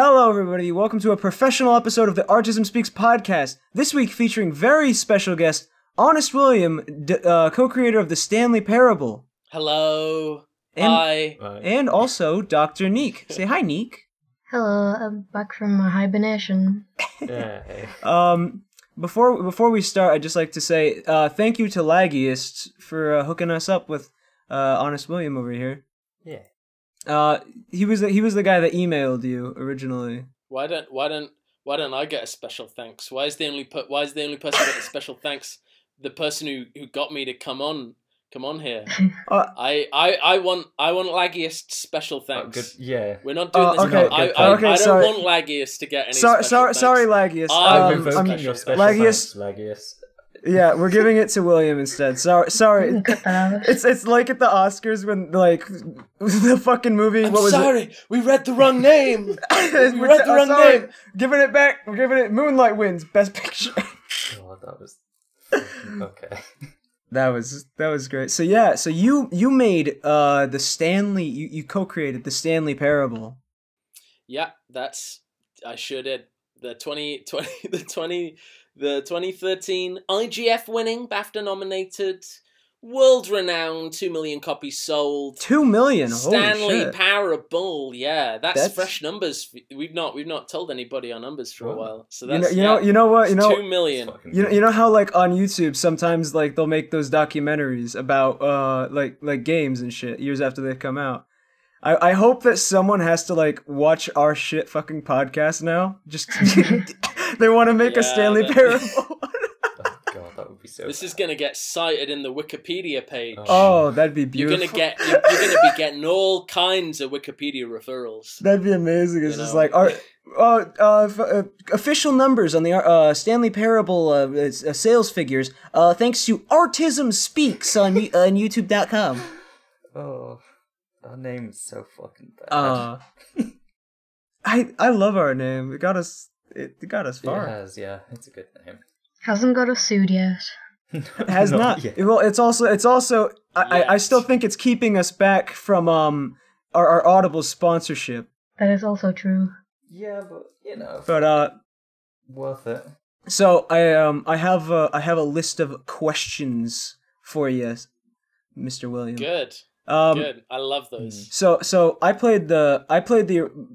Hello, everybody. Welcome to a professional episode of the Artism Speaks podcast. This week featuring very special guest, Honest William, co-creator of the Stanley Parable. Hello. Hi. Hi. And also Dr. Neek. Say hi, Neek. Hello, I'm back from my hibernation. Hey. Before we start, I'd just like to say thank you to Laggiest for hooking us up with Honest William over here. Yeah. He was the guy that emailed you originally. Why don't I get a special thanks? Why is the only person getting a special thanks the person who got me to come on here? I want Laggiest special thanks. Good. Yeah. We're not doing this. Okay. I Sorry. don't want Laggiest to get any special thanks. Sorry, Laggiest. I'm invoking your special Laggiest. thanks, Laggiest. Yeah, we're giving it to William instead. Sorry. It's like at the Oscars when like the fucking movie. I'm what was sorry, it? we read the wrong name. We read the wrong name. Giving it back. We're giving it. Moonlight wins Best Picture. God, that was okay. That was great. So yeah, so you made the Stanley. You co-created the Stanley Parable. Yeah, I sure did. The 2013 IGF winning, BAFTA nominated, world-renowned, 2 million copies sold. 2 million. Stanley Holy shit. Parable. Yeah, that's fresh numbers. We've not told anybody our numbers for a while. So that's you know what 2 million. You know how like on YouTube sometimes like they'll make those documentaries about like games and shit years after they come out. I hope that someone has to like watch our shit fucking podcast now. Just they want to make a Stanley Parable. Oh God, that would be so. This is gonna get cited in the Wikipedia page. Oh, that'd be beautiful. You're gonna be getting all kinds of Wikipedia referrals. That'd be amazing. It's just like official numbers on the Stanley Parable sales figures. Thanks to Artism Speaks on YouTube.com. Oh. Our name is so fucking bad. I love our name. It got us far. It has, yeah. It's a good name. Hasn't got us sued yet. It has not. Yet. Well, it's also. I still think it's keeping us back from our Audible sponsorship. That is also true. Yeah, but you know. But worth it. So I have a list of questions for you, Mr. William. Good. Good. I love those. So I played the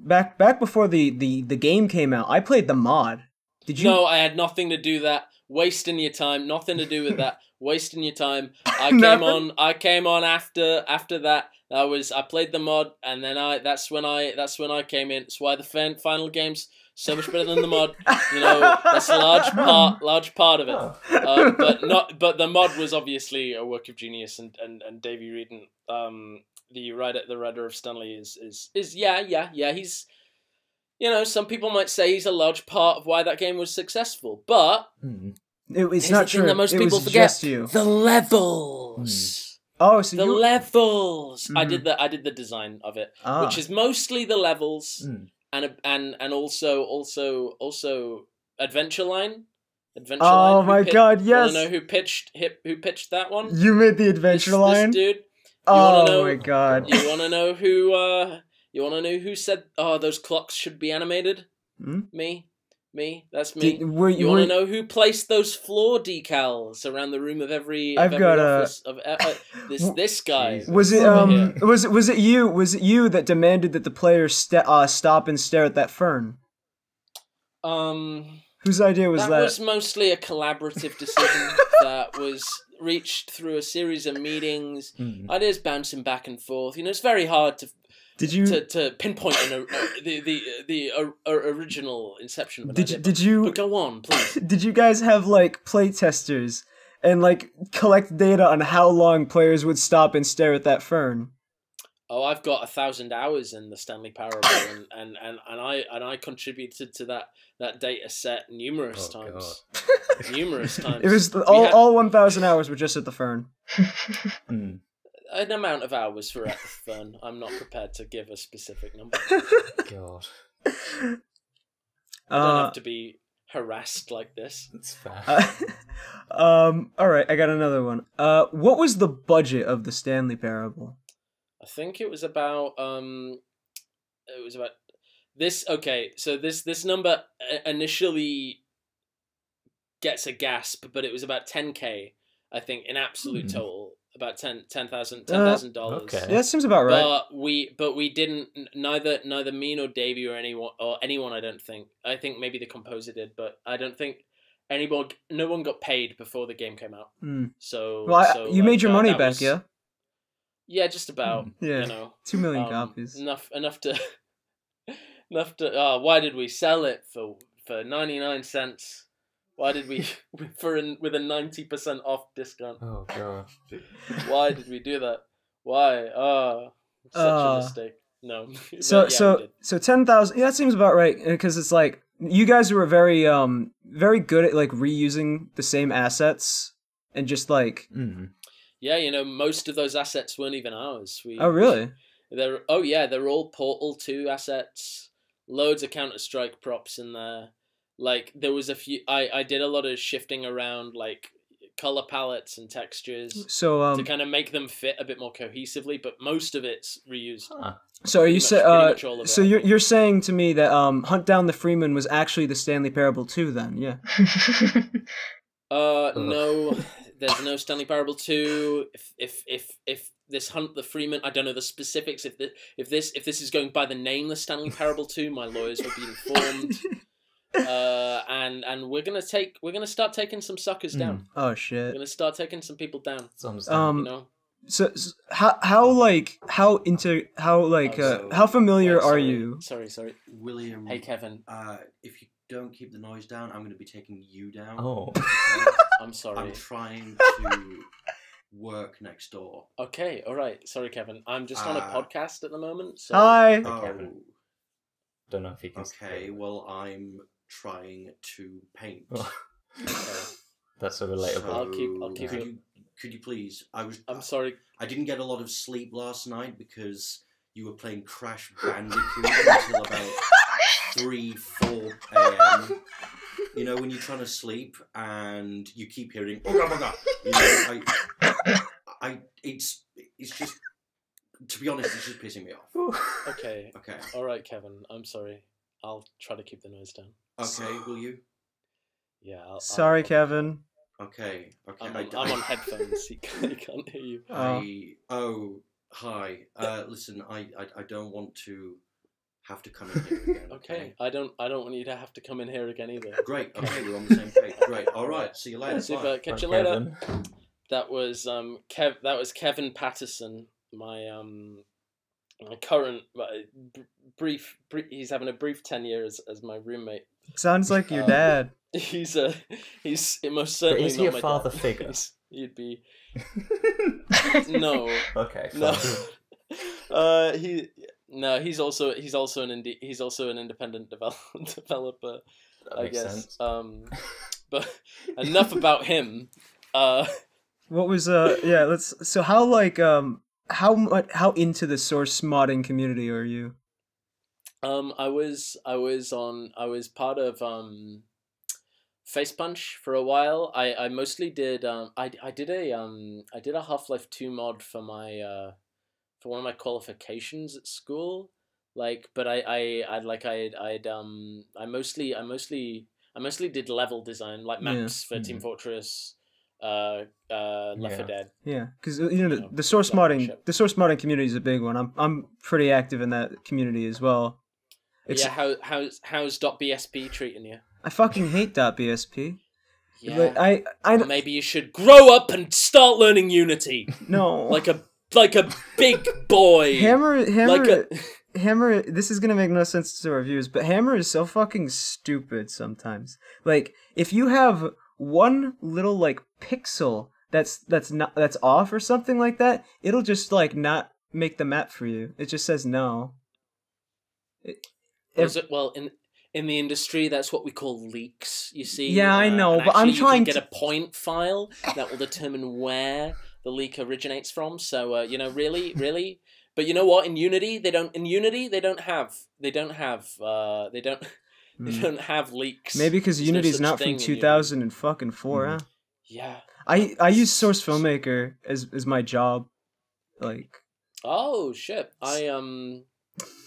back before the game came out. I played the mod. Did you? No, I had nothing to do that. Wasting your time. Nothing to do with that. Wasting your time. I came on after that. I played the mod, and then that's when I came in. It's why the final game's so much better than the mod. You know, that's a large part of it. But the mod was obviously a work of genius, and Davey Reedon, the writer of Stanley is he's, you know, some people might say he's a large part of why that game was successful, but it's not true. That most people forget the levels. Oh, so the levels. I did the design of it, which is mostly the levels. And also Adventure Line. Oh my God! Yes. Want to know who pitched that one? You made the Adventure Line, this dude. My God! You want to know who? You want to know who said, "Oh, those clocks should be animated"? Me. That's me. You want to know who placed those floor decals around the room of every? Office of this guy. Was it you that demanded that the players stop and stare at that fern? Whose idea was that? That was mostly a collaborative decision that was reached through a series of meetings. Ideas bouncing back and forth. You know, it's very hard to pinpoint the original inception of an idea. But go on, please. Did you guys have like play testers and like collect data on how long players would stop and stare at that fern? Oh, I've got 1,000 hours in the Stanley Parable, and I contributed to that data set numerous times. Numerous times. It was all 1,000 hours were just at the fern. An amount of hours for at the fern. I'm not prepared to give a specific number. God. I don't have to be harassed like this. That's fair. All right, I got another one. What was the budget of the Stanley Parable? I think it was about So this number initially gets a gasp, but it was about 10K, I think, in absolute total. About $10,000. Okay. Yeah, that seems about right. But we didn't, neither me nor Davey or anyone, I don't think. I think maybe the composer did, but I don't think no one got paid before the game came out. So, well, you made your money back, yeah? Yeah, just about. Yeah, you know, 2 million copies. Enough to why did we sell it for 99 cents? Why did we with a 90% off discount? Oh god. Why did we do that? Why? Such a mistake. No. So 10,000. Yeah, that seems about right, because it's like you guys were very very good at like reusing the same assets and just like Yeah, you know, most of those assets weren't even ours. Oh, really? They're all Portal 2 assets. Loads of Counter-Strike props in there. Like, there was a few... I did a lot of shifting around, like, color palettes and textures to kind of make them fit a bit more cohesively, but most of it's reused. So are you so you're saying to me that Hunt Down the Freeman was actually the Stanley Parable 2 then? Yeah. No, there's no Stanley Parable 2. If this Hunt the Freeman, I don't know the specifics. If this is going by the name the Stanley Parable 2, my lawyers will be informed. And we're gonna start taking some suckers down. Oh shit! We're gonna start taking some people down. You know. So how familiar are you? Sorry, William. Hey Kevin. If you don't keep the noise down, I'm gonna be taking you down. Oh. Okay? I'm sorry. I'm trying to work next door. Okay, all right. Sorry, Kevin. I'm just on a podcast at the moment. So Hi. Kevin. Don't know if you can. Okay, well, I'm trying to paint. That's so relatable. So I'll keep it. Could you please? I'm sorry. I didn't get a lot of sleep last night because you were playing Crash Bandicoot until about 3-4 a.m. You know, when you're trying to sleep and you keep hearing "Ooga booga." You know, it's just, to be honest, it's just pissing me off. Okay. All right, Kevin. I'm sorry. I'll try to keep the noise down. Okay, will you? Yeah. Sorry, Kevin. Okay. I'm on headphones. He can't hear you. Hi. Listen, I don't want to have to come in here again. Okay. I don't want you to have to come in here again either. Great. Okay, we're on the same page. Great. All right. See you later. Super. Catch you later. That was Kevin Patterson, my current brief. He's having a brief tenure as my roommate. Sounds like your dad. He's most certainly. But is he not a my father dad. figure? He'd be. No. Okay. No. He's also an independent developer. That makes sense. But enough about him. What was let's. So how into the source modding community are you? I was part of Face Punch for a while. I mostly did I did a Half-Life 2 mod for one of my qualifications at school. Like, but I mostly did level design, like maps for Team Fortress, Left 4 Dead. Yeah, because the source modding community is a big one. I'm pretty active in that community as well. How's .bsp treating you? I fucking hate .bsp. Yeah. I maybe you should grow up and start learning Unity. No. Like a big boy. Hammer, this is gonna make no sense to our viewers, but Hammer is so fucking stupid sometimes. Like, if you have one little like pixel that's off or something like that, it'll just like not make the map for you. It just says no. In the industry, that's what we call leaks. You see. Yeah, I know, but I'm trying to get a point file that will determine where the leak originates from. So really. But you know what? In Unity, they don't have leaks. Maybe because Unity's not from 2004, huh? Yeah. I use Source Filmmaker as my job, like. Oh shit!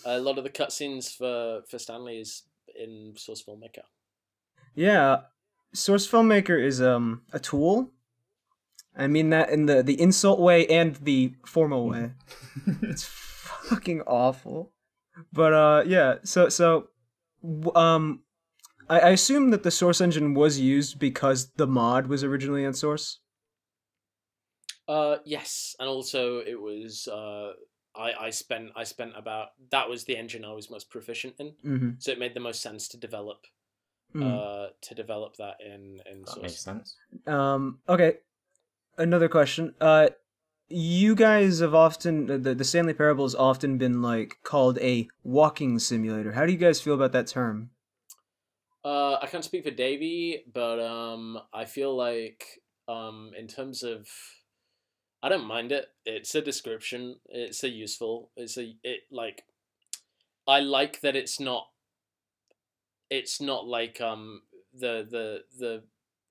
A lot of the cutscenes for Stanley is in Source Filmmaker. Yeah, Source Filmmaker is a tool. I mean that in the insult way and the formal way. It's fucking awful. But yeah, I assume that the Source engine was used because the mod was originally on Source. Yes, and also it was I spent about that was the engine I was most proficient in, Mm-hmm. so it made the most sense to develop that in That Source. makes sense. Okay, another question. You guys have often the Stanley Parable has often been like called a walking simulator. How do you guys feel about that term? I can't speak for Davey, but I feel like in terms of I don't mind it. It's a description. It's a useful. I like that it's not. It's not like the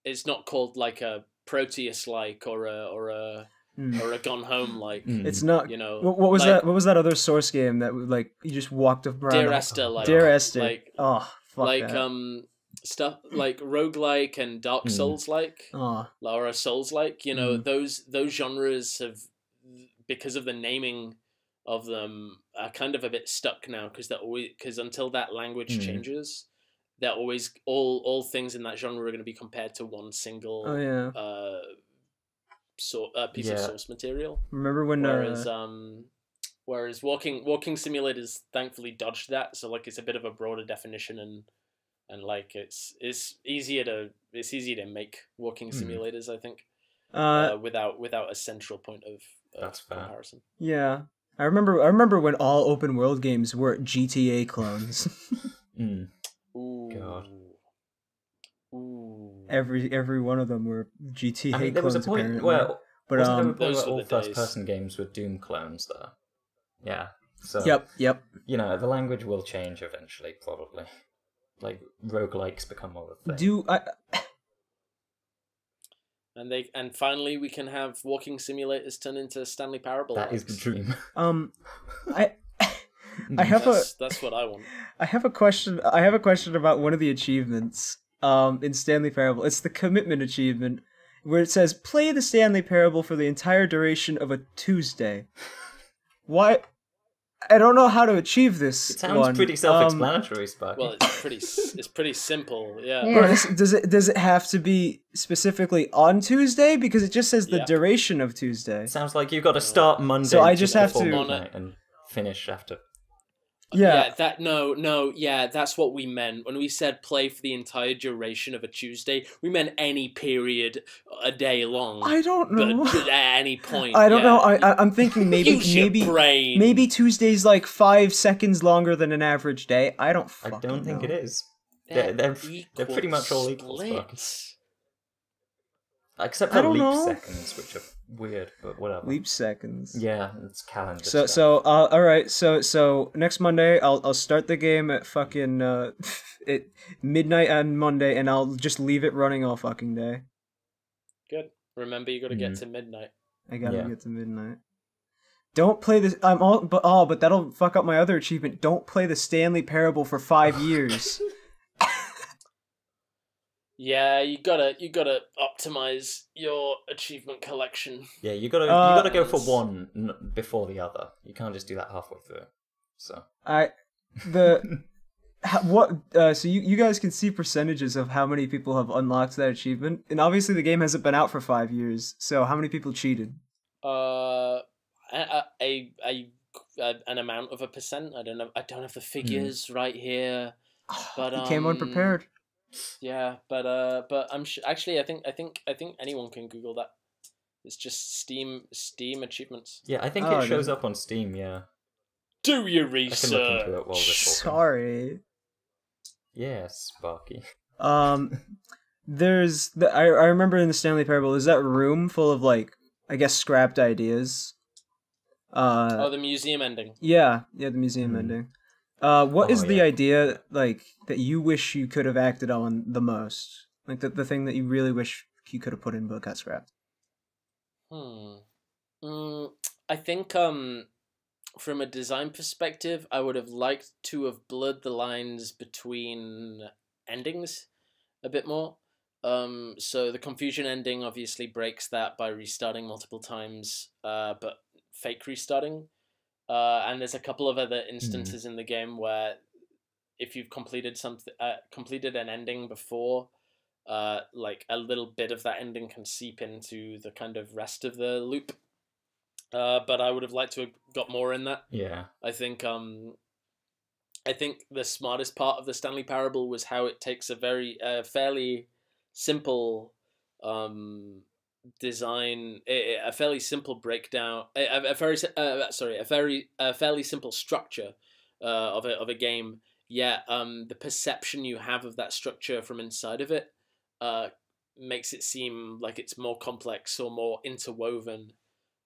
it's not called like a Proteus like or a Gone Home like. It's not. You know What was like, that? What was that other Source game that like you just walked around? Dear Esther like. Dear Esther. Like oh fuck like that. Stuff like roguelike and Dark Souls like. Oh. Or a Souls like. You know those genres have, because of the naming of them, are kind of a bit stuck now because until that language changes, they're always all things in that genre are going to be compared to one single piece of source material. Remember when whereas walking simulators thankfully dodged that, so like it's a bit of a broader definition and like it's easier to make walking simulators, I think, without a central point of That's fair. comparison. Yeah. I remember when all open world games were GTA clones. Ooh. God. Ooh. Every one of them were GTA I mean, there was a clones point apparently. where But wasn't there a point those where were all the first days. person games were Doom clones though? Yeah. So Yep. you know, the language will change eventually, probably. Like roguelikes become more of a thing. And finally we can have walking simulators turn into Stanley Parable. That is the dream. I have that's what I want. I have a question about one of the achievements in Stanley Parable. It's the commitment achievement where it says play the Stanley Parable for the entire duration of a Tuesday. Why? I don't know how to achieve this. It sounds pretty self-explanatory, Sparky. Well, it's pretty simple. Yeah. Yeah. Does it have to be specifically on Tuesday? Because it just says the duration of Tuesday. It sounds like you've got to start Monday, so I just have before to midnight and finish after. Yeah. That's what we meant when we said play for the entire duration of a Tuesday. We meant any period a day long. I don't know. But at any point. I don't know. I'm thinking maybe brain. maybe Tuesday's like 5 seconds longer than an average day. I don't think know. it is. They're pretty much all equal, Sparky. Except for leap seconds, which are weird, but whatever. Leap seconds. Yeah, it's calendar. So all right. So next Monday, I'll start the game at fucking at midnight on Monday, and I'll just leave it running all fucking day. Good. Remember, you got to get to midnight. I gotta get to midnight. Don't play this. But that'll fuck up my other achievement. Don't play the Stanley Parable for 5 years. Yeah, you gotta optimize your achievement collection. Yeah, you gotta go for one before the other. You can't just do that halfway through. So so you guys can see percentages of how many people have unlocked that achievement, and obviously the game hasn't been out for 5 years. So how many people cheated? An amount of a percent. I don't know. I don't have the figures right here. But you came unprepared. Yeah, but I'm actually I think anyone can Google that. It's just Steam achievements. Yeah, I think it shows up on Steam. Yeah. Do your research. I can look into it while we're talking. Sorry. Yes, Sparky. There's I remember in the Stanley Parable, there's that room full of like I guess scrapped ideas. The museum ending. Yeah, the museum ending. What is the idea like that you wish you could have acted on the most? Like the thing that you really wish you could have put in but got scrapped? I think from a design perspective, I would have liked to have blurred the lines between endings a bit more. So the confusion ending obviously breaks that by restarting multiple times, but fake restarting. And there's a couple of other instances in the game where if you've completed completed an ending before, like a little bit of that ending can seep into the kind of rest of the loop. But I would have liked to have got more in that. Yeah. I think the smartest part of the Stanley Parable was how it takes a fairly simple design, a fairly simple breakdown, a fairly simple structure of a game. Yeah, the perception you have of that structure from inside of it makes it seem like it's more complex or more interwoven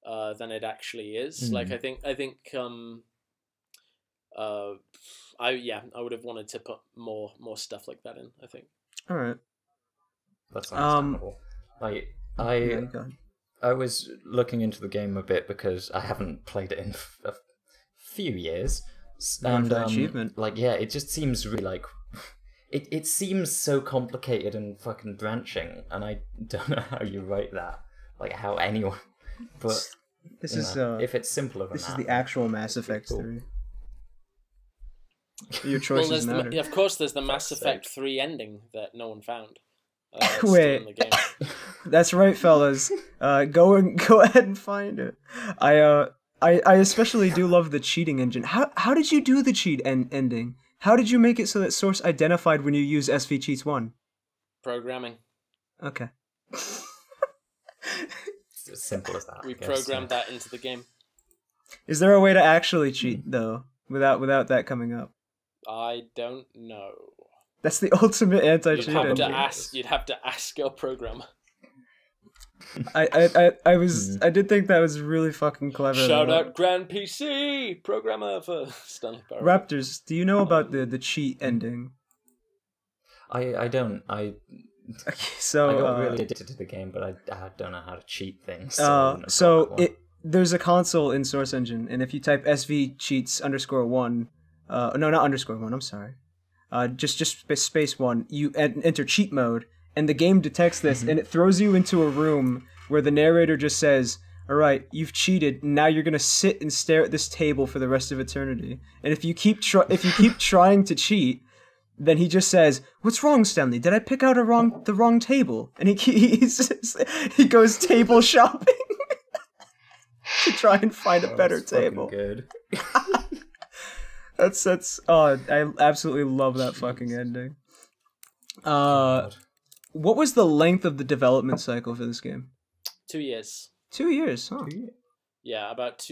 than it actually is. Like I think I would have wanted to put more stuff like that in, I think. All right. That's understandable. I was looking into the game a bit because I haven't played it in a few years. And achievement. It just seems really like it seems so complicated and fucking branching, and I don't know how you write that. Like how anyone but this is if it's simpler than this that. is the actual Mass Effect 3. Your choices matter. Of course, there's the Mass Effect 3 ending that no one found. Wait, in the game. That's right, fellas. Go ahead and find it. I especially do love the cheating engine. How did you do the cheat ending? How did you make it so that Source identified when you use SV Cheats 1? Programming. Okay. It's as simple as that. We programmed that into the game. Is there a way to actually cheat though, without that coming up? I don't know. That's the ultimate anti-cheat engine. You'd have to ask your programmer. I did think that was really fucking clever. Shout out Grand PC programmer for Stanley Parable. Raptors, do you know about the cheat ending? I don't. Okay, so I got really addicted to the game, but I don't know how to cheat things. There's a console in Source Engine, and if you type SV cheats _1, no, not _1. I'm sorry. Just space 1. You enter cheat mode, and the game detects this, and it throws you into a room where the narrator just says, "All right, you've cheated. Now you're gonna sit and stare at this table for the rest of eternity." And if you keep trying to cheat, then he just says, "What's wrong, Stanley? Did I pick out the wrong table?" And he goes table shopping to try and find a better table. Good. That's I absolutely love that fucking ending. What was the length of the development cycle for this game? 2 years. 2 years, huh? 2 years. Yeah, about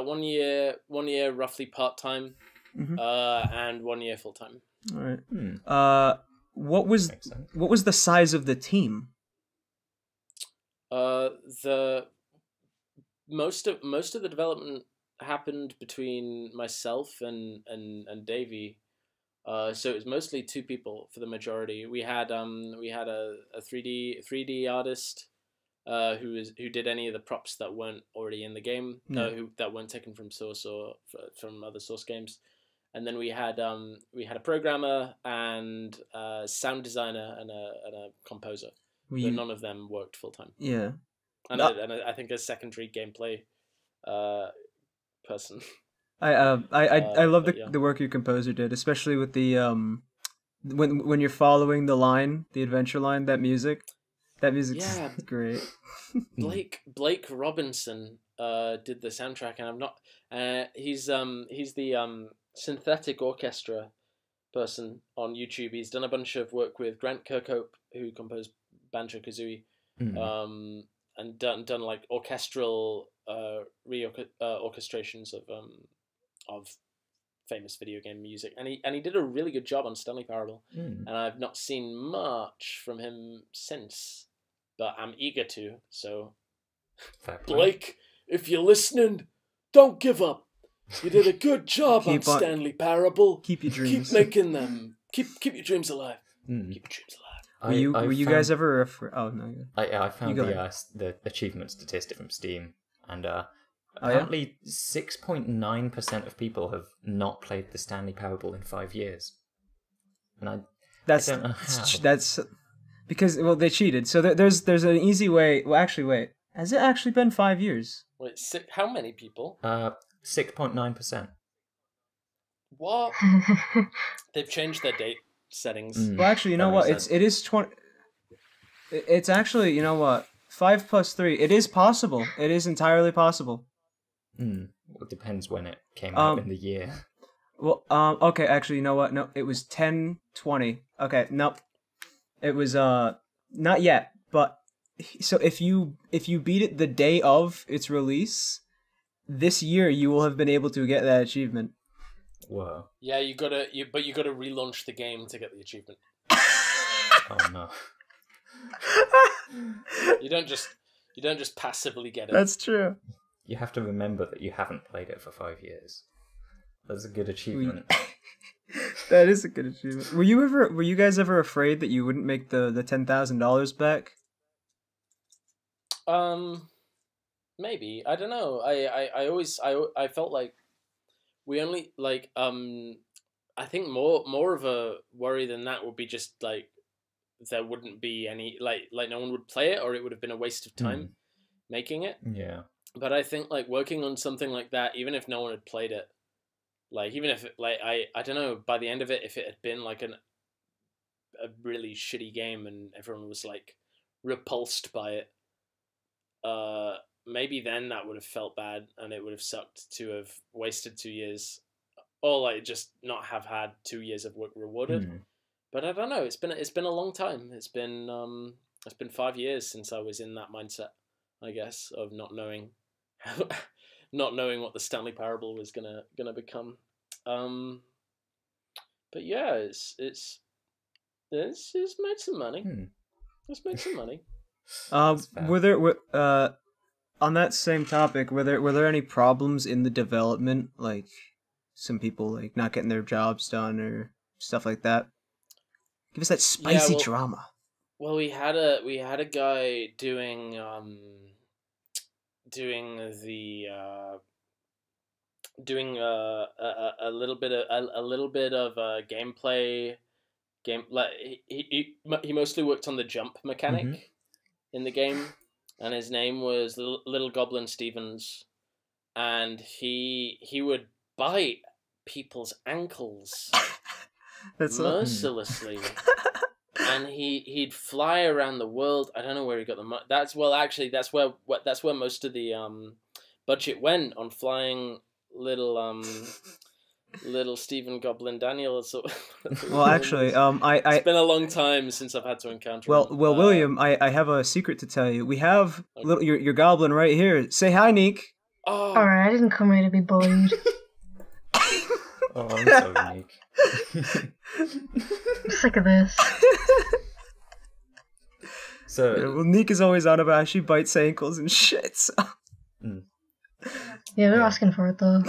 1 year roughly part-time, and 1 year full-time. All right. What was the size of the team? The most of the development happened between myself and Davey. So it was mostly 2 people for the majority. We had a 3D artist who did any of the props that weren't already in the game, that weren't taken from Source or from other Source games. And then we had a programmer and a sound designer and a composer. But none of them worked full time. Yeah. And I think a secondary gameplay person. I love the work your composer did, especially with the when you're following the adventure line, that music's great. Blake Robinson did the soundtrack, and I'm not. He's the synthetic orchestra person on YouTube. He's done a bunch of work with Grant Kirkhope, who composed Banjo-Kazooie, and done like orchestral orchestrations of famous video game music, and he did a really good job on Stanley Parable, and I've not seen much from him since, but I'm eager to. So, Blake, if you're listening, don't give up. You did a good job on Stanley Parable. Keep your dreams. Keep making them. Keep your dreams alive. Keep your dreams alive. Were you guys ever? Oh no. I found the achievement statistic from Steam, and Oh, yeah? Apparently, 6.9% of people have not played the Stanley Parable in 5 years. And I don't know how. That's because they cheated. So there's an easy way. Well, actually, wait. Has it actually been 5 years? Wait, how many people? 6.9%. What? They've changed their date settings. Well, actually, you know what? It is 20. It's actually, you know what? 5 plus 3. It is possible. It is entirely possible. Well, it depends when it came out in the year. Well, okay, actually, you know what? No, it was 10/20. Okay, nope. It was not yet, but so if you beat it the day of its release, this year you will have been able to get that achievement. Whoa. Yeah, you gotta relaunch the game to get the achievement. Oh no. You don't just passively get it. That's true. You have to remember that you haven't played it for 5 years. That's a good achievement. That is a good achievement. Were you guys ever afraid that you wouldn't make the $10,000 back? Maybe. I don't know. I felt like we only like I think more of a worry than that would be just like there wouldn't be any like no one would play it, or it would have been a waste of time making it. Yeah. But I think like working on something like that, even if no one had played it, like even if it, like I don't know, by the end of it, if it had been like a really shitty game and everyone was like repulsed by it, maybe then that would have felt bad and it would have sucked to have wasted 2 years, or like just not have had 2 years of work rewarded. But I don't know. It's been a long time. It's been 5 years since I was in that mindset, I guess, of not knowing what the Stanley Parable was gonna become. But yeah, it's made some money. It's made some money. On that same topic, were there any problems in the development, like some people like not getting their jobs done or stuff like that? Give us that spicy drama. Well, we had a guy doing a little bit of gameplay. Like he mostly worked on the jump mechanic in the game, and his name was Little Goblin Stevens, and he would bite people's ankles mercilessly. And he'd fly around the world. I don't know where he got the money. That's where most of the budget went, on flying little Stephen Goblin Daniels. Well, actually, it's been a long time since I've had to encounter him. Well, William, I have a secret to tell you. We have your goblin right here. Say hi, Neek. Oh. Alright, I didn't come here to be bullied. Oh, I'm so Neek. I'm sick of this. So, yeah, well, Neek is always on about how she bites ankles and shit. So. Yeah, they're asking for it though.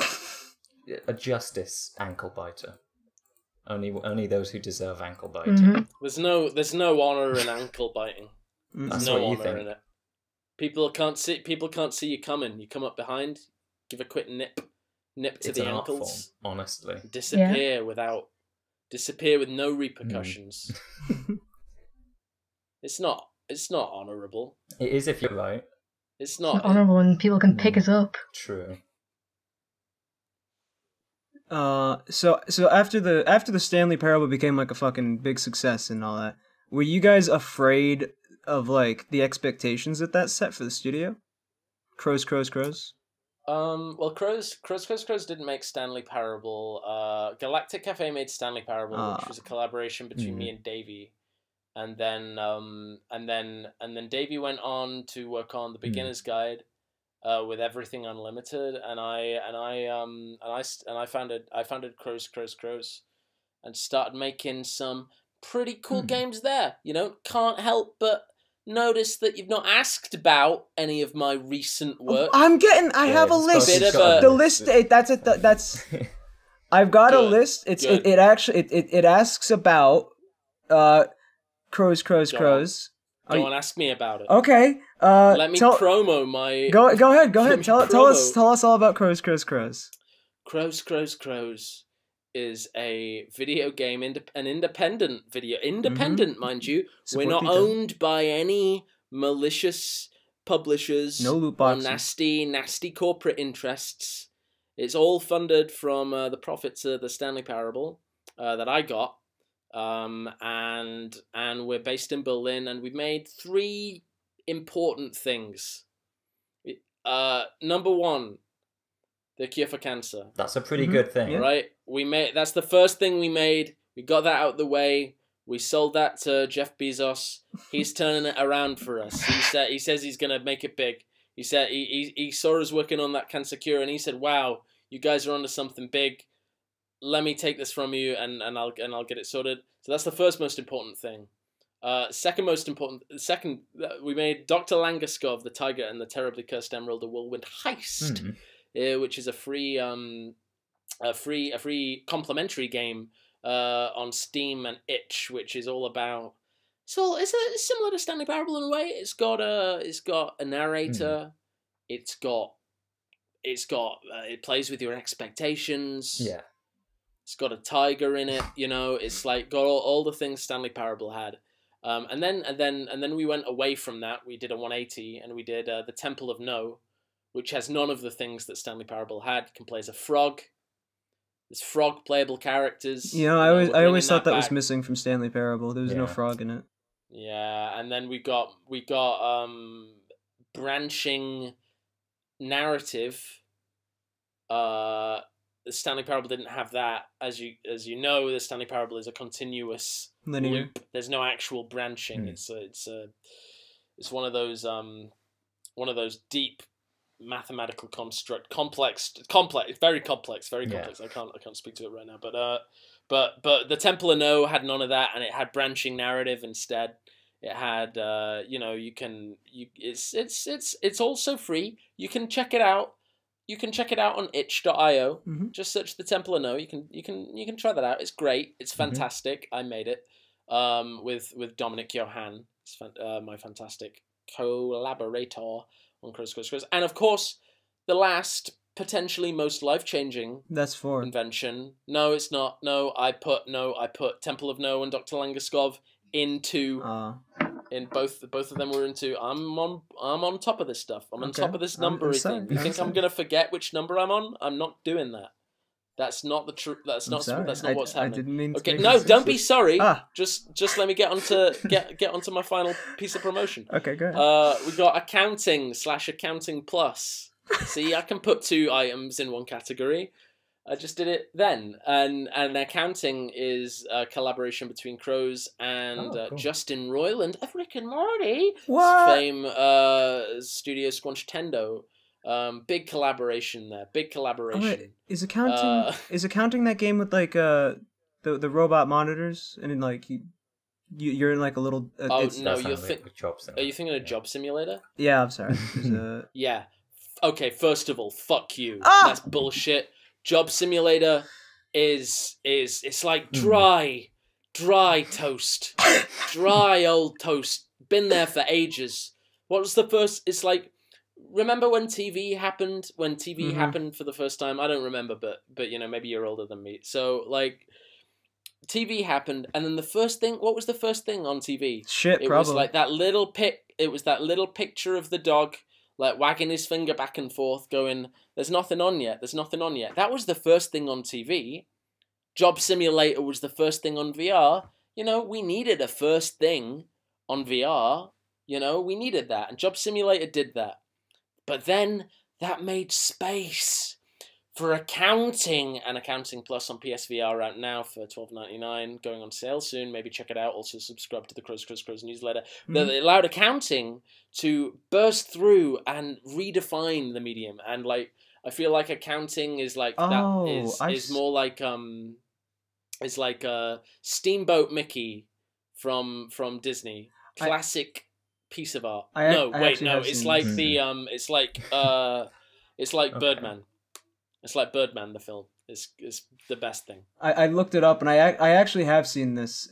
A justice ankle biter. Only those who deserve ankle biting. There's no honor in ankle biting. There's no honor in it. People can't see you coming. You come up behind, give a quick nip to the ankles. Form, honestly. Disappear with no repercussions. It's not honorable. It is if you're right. It's not honorable when people can pick us up. True. So after the Stanley Parable became like a fucking big success and all that, were you guys afraid of like the expectations that set for the studio? Crows. Well, Crows didn't make Stanley Parable. Galactic Cafe made Stanley Parable, which was a collaboration between me and Davey, and then Davey went on to work on the Beginner's Guide, with Everything Unlimited, and I founded Crows, and started making some pretty cool games there. You know, can't help but notice that you've not asked about any of my recent work. I have a list. The list. That's. I've got a list. It asks about, Crows. Go on, ask me about it. Okay. Let me promo my. Go ahead. Let me Tell promo. us all about Crows. Crows is a video game, an independent video, mind you. Support We're not Peter. owned by any malicious publishers No loot or boxes. nasty corporate interests. It's all funded from the profits of the Stanley Parable that I got, and we're based in Berlin, and we've made 3 important things. Number 1. The cure for cancer. That's a pretty good thing. Yeah. Right? That's the first thing we made. We got that out of the way. We sold that to Jeff Bezos. He's turning it around for us. He says he's gonna make it big. He said he saw us working on that cancer cure, and he said, "Wow, you guys are onto something big. Let me take this from you, and I'll get it sorted." So that's the first most important thing. Second, we made Dr. Langaskov, the Tiger and the Terribly Cursed Emerald, a Whirlwind Heist. Which is a free complimentary game on Steam and Itch, which is all about. So it's similar to Stanley Parable in a way. It's got a narrator. It plays with your expectations. Yeah. It's got a tiger in it. You know, it's like got all the things Stanley Parable had. And then we went away from that. We did a 180, and we did the Temple of No, which has none of the things that Stanley Parable had. You can play as a frog. There's frog playable characters. You know, I always thought that was missing from Stanley Parable. There was no frog in it. Yeah, and then we got branching narrative. The Stanley Parable didn't have that. As you know, the Stanley Parable is a continuous Linear. loop. There's no actual branching. It's one of those deep mathematical construct, complex, very complex. I can't speak to it right now, but the Temple of No had none of that, and it had branching narrative instead. It had it's also free. You can check it out. You can check it out on itch.io. Just search the Temple of No. You can try that out. It's great. It's fantastic. I made it with Dominic Johan. It's my fantastic collaborator on Crows. And of course, the last, potentially most life-changing That's 4. invention. No, it's not. No, I put Temple of No and Dr. Langaskov into in both of them were into. I'm on top of this stuff. I'm on top of this number thing. You think I'm gonna forget which number I'm on? I'm not doing that. That's not the truth. That's not what's happening. I didn't mean to. Okay, no, don't be sorry. Just let me get onto my final piece of promotion. Okay, go ahead. We got accounting plus. See, I can put 2 items in one category. I just did it then, and accounting is a collaboration between Crows and cool. Justin Roiland of Rick and Morty. What? Fame Studio Squanch Tendo. Big collaboration there. Big collaboration. Oh, wait, is accounting that game with like the robot monitors and then like you're in like a little. No, are you thinking of Job Simulator? Yeah, I'm sorry. Yeah. Okay. First of all, fuck you. That's bullshit. Job Simulator is it's like dry toast, dry old toast. Been there for ages. What was the first? It's like. Remember when TV happened? When TV happened for the first time? I don't remember, but you know, maybe you're older than me. So like, TV happened, and then the first thing. What was the first thing on TV? Shit, it probably. was like that little It was that little picture of the dog, like wagging his finger back and forth, going, "There's nothing on yet. There's nothing on yet." That was the first thing on TV. Job Simulator was the first thing on VR. You know, we needed a first thing on VR. You know, we needed that, and Job Simulator did that. But then that made space for accounting, and Accounting Plus on PSVR out now for $12.99, going on sale soon. Maybe check it out. Also subscribe to the Crows newsletter. It allowed accounting to burst through and redefine the medium. And like, I feel like accounting is like is more like it's like Steamboat Mickey from Disney. Classic piece of art. It's like Birdman. It's like Birdman. The film is the best thing. I looked it up, and I actually have seen this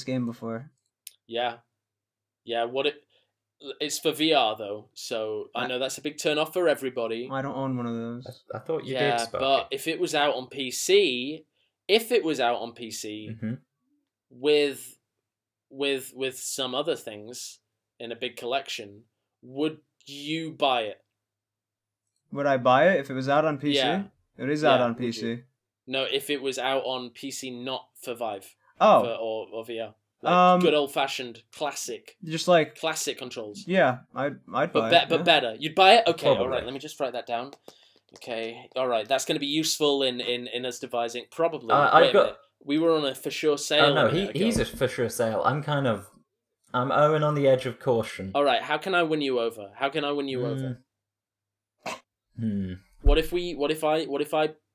game before. Yeah. What It's for VR though, so I know that's a big turn off for everybody. I don't own one of those. I thought you did, Yeah, Sparky. but if it was out on PC, Mm-hmm. with some other things in a big collection, would you buy it? Would I buy it if it was out on PC? Yeah. It is out Yeah, on would PC. you? No, if it was out on PC, not for Vive. Oh, Or VR. Like good old fashioned classic controls. Yeah, I'd buy But it. but better. You'd buy it? Okay, Probably. all right. Let me just write that down. Okay, all right. That's going to be useful in us devising. Probably. I've got. Minute. We were on a for sure sale. Oh no, a minute ago. he's a for sure sale. I'm erring on the edge of caution. All right. How can I win you over? Over?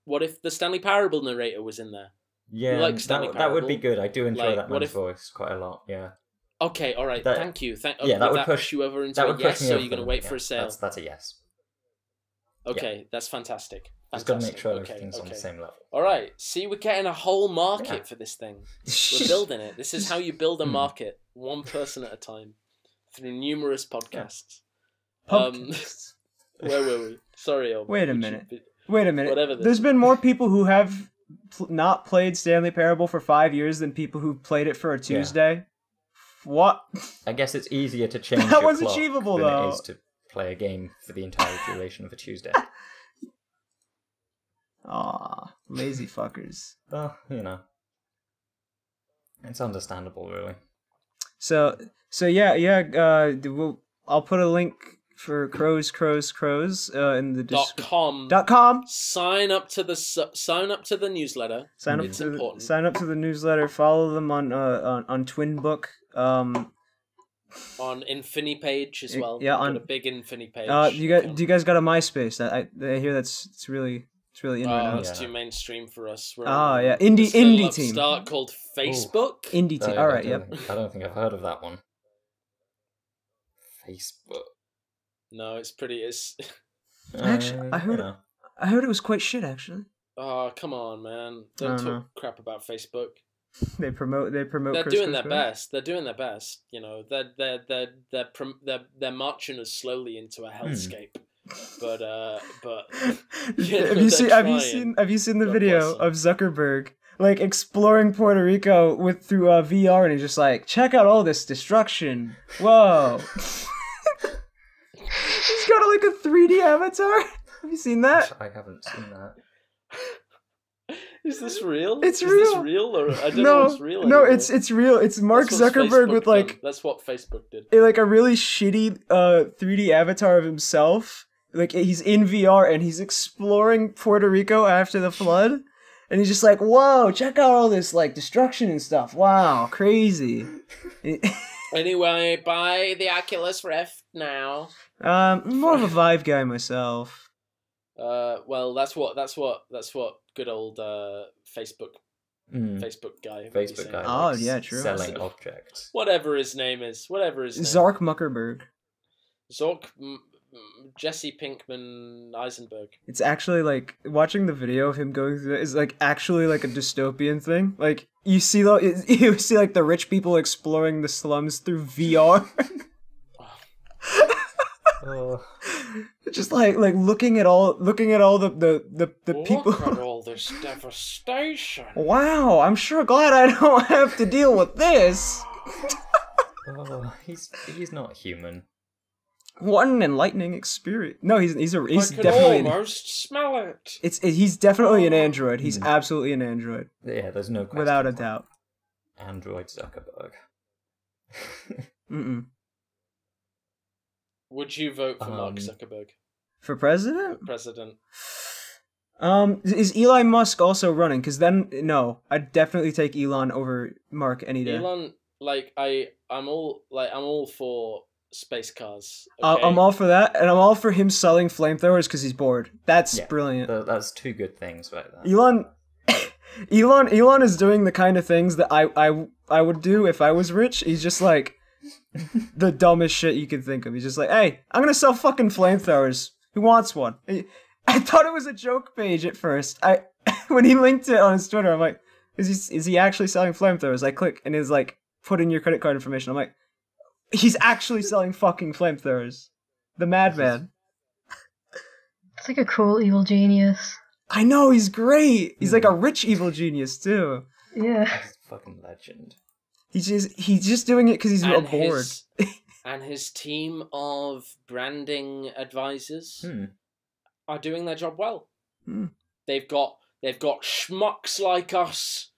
What if the Stanley Parable narrator was in there? Yeah, You like Stanley that would be Parable? good. I do enjoy Like, that what man's if- voice quite a lot. Yeah, Okay, all right. That- Thank you. yeah, that would push you over into that a would yes. push me So over you're going to the- wait yeah, for a sale. That's a yes. Okay, that's fantastic. Just got to make Fantastic. sure Okay, everything's on the okay. same level. All right. See, we're getting a whole market Yeah. for this thing. We're building it. This is how you build a Hmm. market, one person at a time, through numerous podcasts. Podcasts. Where were we? Sorry. Wait a minute. Wait a minute. Whatever this There's is. been more people who have not played Stanley Parable for 5 years than people who played it for a Tuesday. What? I guess it's easier to change That your was clock achievable, than though. it is to play a game for the entire duration of a Tuesday. Aw, lazy fuckers. Well, you know, it's understandable, really. So yeah. I'll put a link for crows in the .com. .com. Sign up to the newsletter. Sign up It's to important. sign up to the newsletter. Follow them on Twinbook. On Infini page as well. Yeah, We've got on- a big Infini page. Do you guys got a MySpace? I hear it's really in right Oh, now. it's Yeah. too mainstream for us. We're Oh, on yeah. this little Indie team. upstart called Facebook. Indie team. All right. Yep. I don't think I've heard of that one. Facebook. No, it's pretty. It's Actually, I heard- You know. I heard it was quite shit. Actually, oh come on, man! I Don't don't know. talk crap about Facebook. they promote. They're Chris doing their Christopher. best. They're doing their best. You know, they're marching us slowly into a hellscape. But Yeah, have you they're seen the God video bless them. of Zuckerberg like exploring Puerto Rico through VR, and he's just like, check out all this destruction. Whoa. He's got like a 3D avatar. Have you seen that? I haven't seen that. Is this real? It's Is real. this real or I don't know No, what's real. no, anymore. it's real. It's Mark That's what Zuckerberg Facebook with done. like That's what Facebook did. like a really shitty 3D avatar of himself. Like he's in VR and he's exploring Puerto Rico after the flood, and he's just like, "Whoa, check out all this like destruction and stuff! Wow, crazy." Anyway, buy the Oculus Rift now. More of a Vive guy myself. Well, that's what good old Facebook Mm. Facebook guy. would be Facebook saying. guy. Oh, likes yeah, true. Selling objects. Whatever his name is. Whatever his name. Zark Muckerberg. Zork Jesse Pinkman Eisenberg. It's actually like watching the video of him going through it is like actually like a dystopian thing. Like you see you see like the rich people exploring the slums through VR. Oh, Just like looking at all the people. Look at all this devastation. Wow, I'm sure glad I don't have to deal with this. oh, he's not human. What an enlightening experience. No, he's I can definitely almost smell it. he's definitely an android. He's absolutely an android Yeah, there's no question. without a doubt. Android Zuckerberg. Mm-mm. Would you vote for Mark Um, Zuckerberg For president? president? Is Elon Musk also running? Because then no, I'd definitely take Elon over Mark any day. Elon, like I'm all for space cars. Okay? I'm all for that, and I'm all for him selling flamethrowers because he's bored. That's Yeah, brilliant. That's two good things right there. Elon is doing the kind of things that I would do if I was rich. He's just like the dumbest shit you could think of. He's just like, hey, I'm gonna sell fucking flamethrowers. Who wants one? I thought it was a joke page at first. When he linked it on his Twitter, I'm like, is he actually selling flamethrowers? I click and it's like, put in your credit card information. I'm like, He's actually selling fucking flamethrowers. The madman. It's like a cool evil genius. I know, he's great. He's like a rich evil genius too. Yeah. He's a fucking legend. He's just doing it because he's bored. And his team of branding advisors are doing their job well. They've got schmucks like us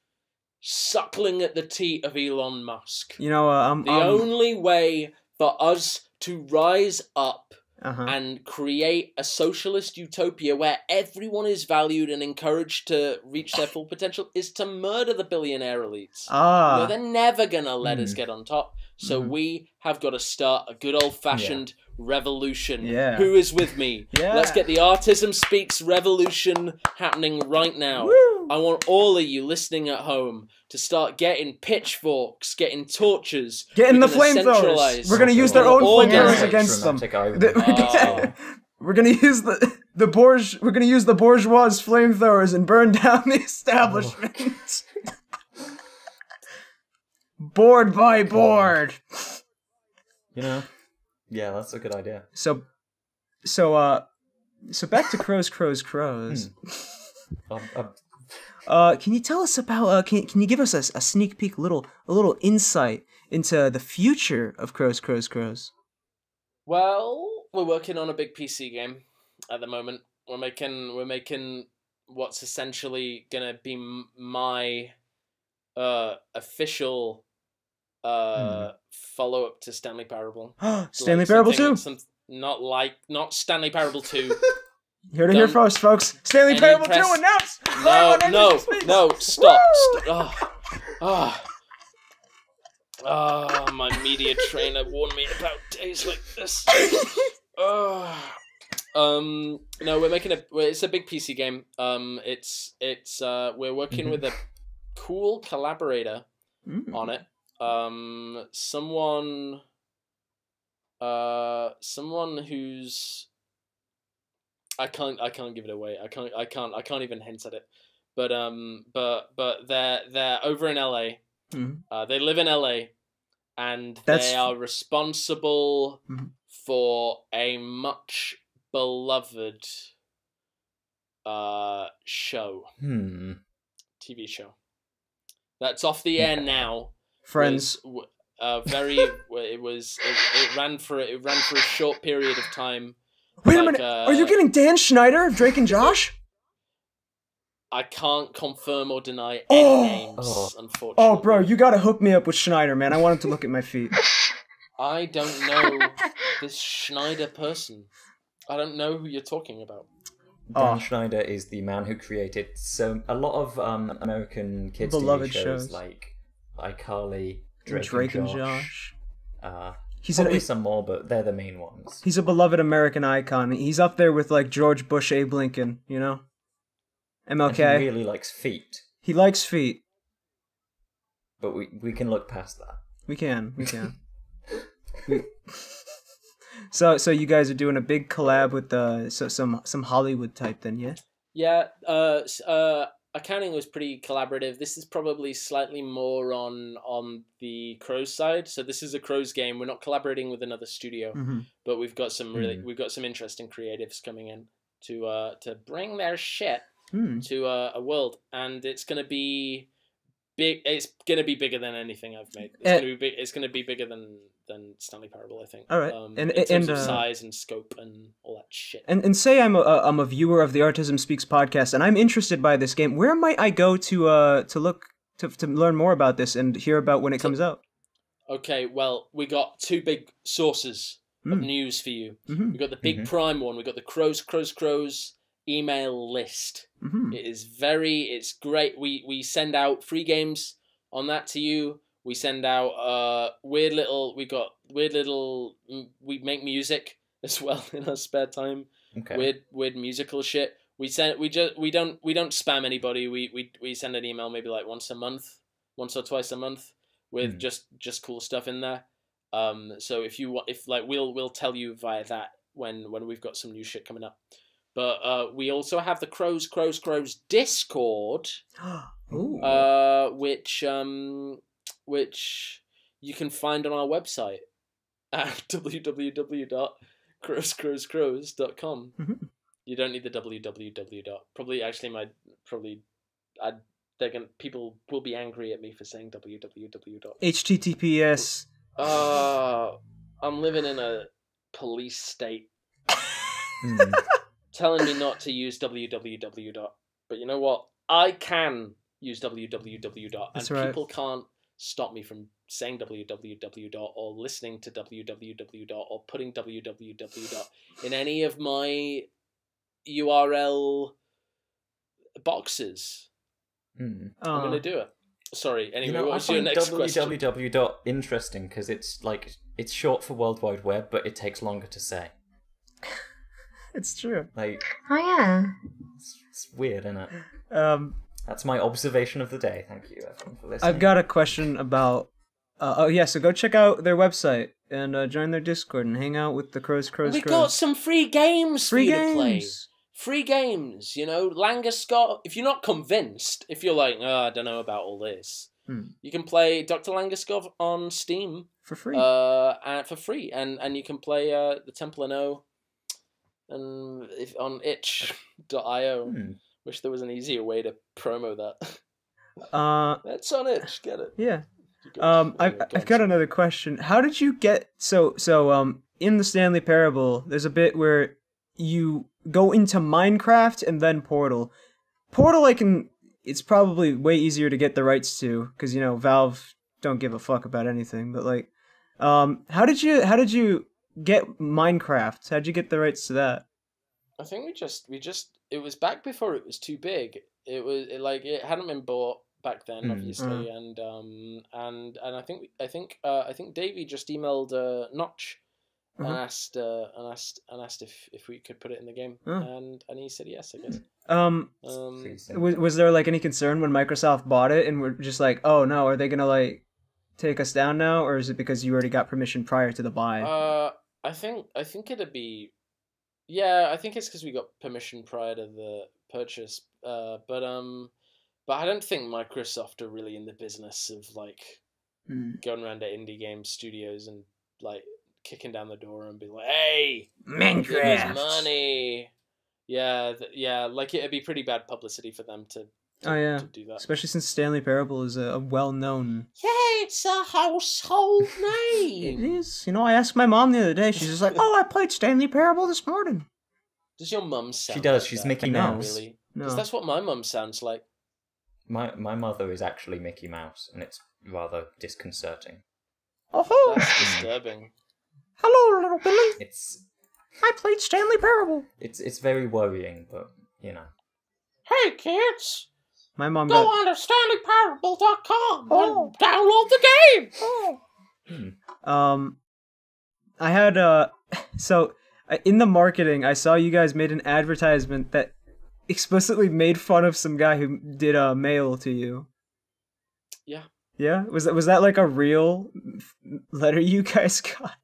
suckling at the teat of Elon Musk. You know, the only way for us to rise up and create a socialist utopia where everyone is valued and encouraged to reach their full potential is to murder the billionaire elites. You know, they're never gonna let us get on top. So we have got to start a good old-fashioned revolution. Yeah. Who is with me? Yeah. Let's get the Artism Speaks revolution happening right now. Woo! I want all of you listening at home to start getting pitchforks, getting torches. Getting the flamethrowers. We're gonna use their own flamethrowers against them. We're gonna use We're gonna use the bourgeois flamethrowers and burn down the establishment. Board by board. You know, yeah, that's a good idea. So back to crows. Can you tell us about? Can you give us a sneak peek, a little insight into the future of crows? Well, we're working on a big PC game at the moment. We're making what's essentially gonna be my official follow up to Stanley Parable. Stanley Parable 2? Not Stanley Parable 2. Hear to hear first, folks. Stanley Parable 2 announced! No, stop. My media trainer warned me about days like this. No, we're making it's a big PC game. We're working with a cool collaborator on it. Someone who's I can't give it away. I can't even hint at it. But they're over in LA. They live in LA, and they are responsible for a much beloved show. TV show that's off the air now. Friends. It ran for a short period of time. Wait a minute. Are you getting Dan Schneider of Drake and Josh? I can't confirm or deny any names, unfortunately. Oh, bro, you gotta hook me up with Schneider, man. I want him to look at my feet. I don't know this Schneider person. I don't know who you're talking about. Dan Schneider is the man who created a lot of American kids TV shows like iCarly, Drake and Josh. He's probably some more, but they're the main ones. He's a beloved American icon. He's up there with like George Bush, Abe Lincoln, you know? MLK. And he really likes feet. He likes feet. But we can look past that. We can. So you guys are doing a big collab with some Hollywood type then, yeah? Yeah, accounting was pretty collaborative. This is probably slightly more on the Crows side. So this is a Crows game. We're not collaborating with another studio, but we've got some interesting creatives coming in to bring their shit to a world, and it's gonna be big. It's gonna be bigger than anything I've made. It's gonna be big. It's gonna be bigger than Stanley Parable, I think. All right, in terms of size and scope and all that shit. And say I'm a viewer of the Artism Speaks podcast, and I'm interested by this game. Where might I go to look to learn more about this and hear about when it comes out? Okay, well, we got two big sources of news for you. We got the big prime one. We got the Crows email list. It's great. We send out free games on that to you. We send out we make music as well in our spare time. Okay. Weird musical shit. We don't spam anybody. We send an email maybe like once or twice a month with just cool stuff in there. So we'll tell you via that when we've got some new shit coming up. But we also have the Crows Discord, which you can find on our website. at www.crowscrowscrows.com. Mm-hmm. You don't need the www. People will be angry at me for saying www. HTTPS. I'm living in a police state telling me not to use www. But you know what? I can use www. And people can't stop me from saying www or listening to www or putting www in any of my URL boxes. I'm going to do it. Sorry, anyway, what was your next question? www. Interesting, because it's short for World Wide Web, but it takes longer to say. It's true. Like, oh yeah. It's weird, isn't it? That's my observation of the day. Thank you, everyone, for listening. I've got a question about... so go check out their website and join their Discord and hang out with the Crows. We got some free games for you to play. Free games, you know, Langoscop. If you're not convinced, if you're like, I don't know about all this, you can play Dr. Langoscop on Steam for free. And you can play the Temple of No, and on itch.io. Wish there was an easier way to promo that. That's on itch. Get it? Yeah. I've got another question. How did you get so in the Stanley Parable? There's a bit where you go into Minecraft and then Portal. Portal, it's probably way easier to get the rights to, because, you know, Valve don't give a fuck about anything. But like, how did you get Minecraft? How'd you get the rights to that? I think we just it was back before it was too big. It hadn't been bought back then, obviously, and I think Davey just emailed Notch. And asked if we could put it in the game, and he said yes, I guess. Was there like any concern when Microsoft bought it and we're just like, oh no, are they gonna like take us down now, or is it because you already got permission prior to the buy? I think it'd be, I think it's because we got permission prior to the purchase. But I don't think Microsoft are really in the business of like going around to indie game studios and like kicking down the door and be like, "Hey, Minecraft, give us money." Yeah, like it'd be pretty bad publicity for them to do that. Especially since Stanley Parable is a well-known. Yeah, it's a household name. It is. You know, I asked my mom the other day. She's just like, "Oh, I played Stanley Parable this morning." Does your mum sound? She does. Like She's that? Mickey Mouse. Really? Because that's what my mum sounds like. My mother is actually Mickey Mouse, and it's rather disconcerting. Oh, that's disturbing. Hello, little Billy. I played Stanley Parable. It's very worrying, but you know. Hey kids, my mom go on to StanleyParable.com and download the game. I had in the marketing, I saw you guys made an advertisement that explicitly made fun of some guy who did a mail to you. Yeah. Yeah? Was that like a real letter you guys got?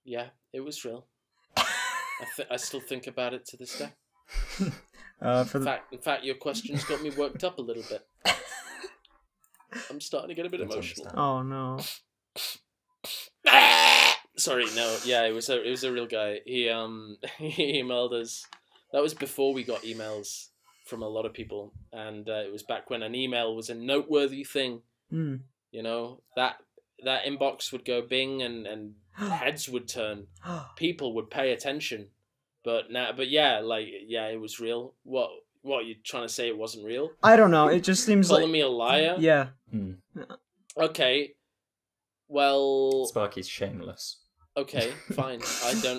Yeah, it was real. I still think about it to this day. In fact, your questions got me worked up a little bit. I'm starting to get a bit emotional. Oh no. Sorry, no. Yeah, it was a real guy. He emailed us. That was before we got emails from a lot of people, and it was back when an email was a noteworthy thing. You know, that inbox would go bing and heads would turn. People would pay attention. But it was real. What are you trying to say? It wasn't real? I don't know. It just seems calling me a liar. Yeah. Okay. Well, Sparky's shameless. Okay, fine.